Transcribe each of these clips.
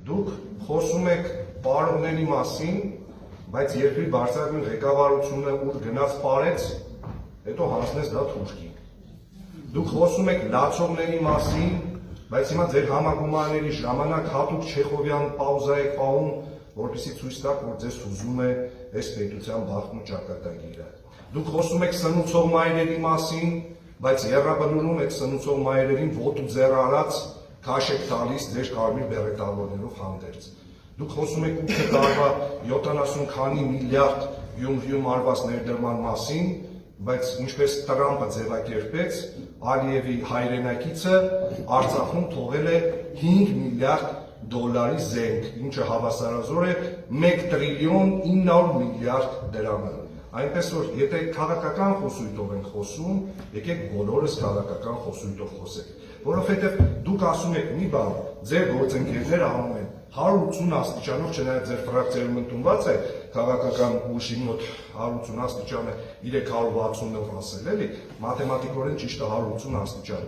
Դուք խոսում եք պարողների մասին, բայց երկրի բարձրագույն ղեկավարությունը ուր գնաց պարեց, հետո հանձնեց դա թուրքի։ Դուք խոսում եք լացողների մասին, բայց հիմա ձեր համագումարների ժամանակ հատուկ Չեխովյան պաուզա եք պահում, որպեսզի ցույց տաք, որ ձեզ հուզում է այս պետության բախտն ու ճակատագիրը։ Դուք խոսում եք սնուցող մայրերի մասին, բայց եռաբնուրում եք սնուցող մայրերին ոտու ձեռ արած քաշ եք տալիս ձեր կարմիր բերետավորներով հանդերձ։ Դուք խոսում եք 8 տարվա 70 քանի միլիարդ Գյումրիում արված ներդրման մասին, բայց ինչպես Տրամպը ձևակերպեց, Ալիևի հայրենակիցը Արցախում թողել է 5 միլիարդ դոլարի զենք, ինչը հավասարազոր է 1 տրիլիոն 900 միլիարդ դրամը։ Այնպես որ եթե քաղաքական խոսույթով ենք խոսում, եկեք բոլորս քաղաքական խոսույթով խոսենք, որովհետև դուք ասում եք մի բան, ձեր գործընկերները անում են 180 աստիճանով, չնայած ձեր ֆրակցիայում ընդունված է քաղաքական ուժի մոտ 180 աստիճանը 360-ով ասել, էլի, մաթեմատիկորեն ճիշտը 180 աստիճան։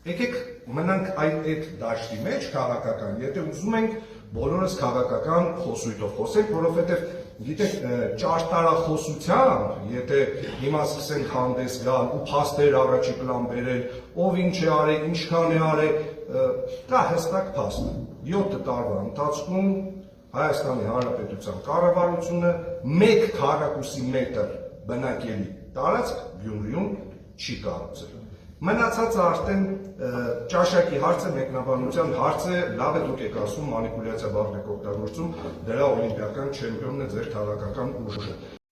Եկեք մնանք այդ դաշտի մեջ քաղաքական, եթե ուզում ենք բոլորս քաղաքական խոսույթով խոսենք, որովհետև գիտեք, ճարտարախոսությամբ, եթե հիմա սկսենք հանդես գալ ու փաստեր առաջի պլան բերել, ով ինչ է արել, ինչքան է արել, դա հստակ փաստ է։ 7 տարվա ընթացքում Հայաստանի Հանրապետության կառավարությունը 1 քառակուսի մետր բնակելի տարածք Գյումրիում չի կառուցել։ Մնացածը արդեն ճաշակի հարց է, մեկնաբանության հարց է, լավ է դուք եք ասում մանիպուլյացիա բաղ եք օգտագործում, դրա օլիմպիական չեմպիոնն է ձեր քաղաքական ուժը։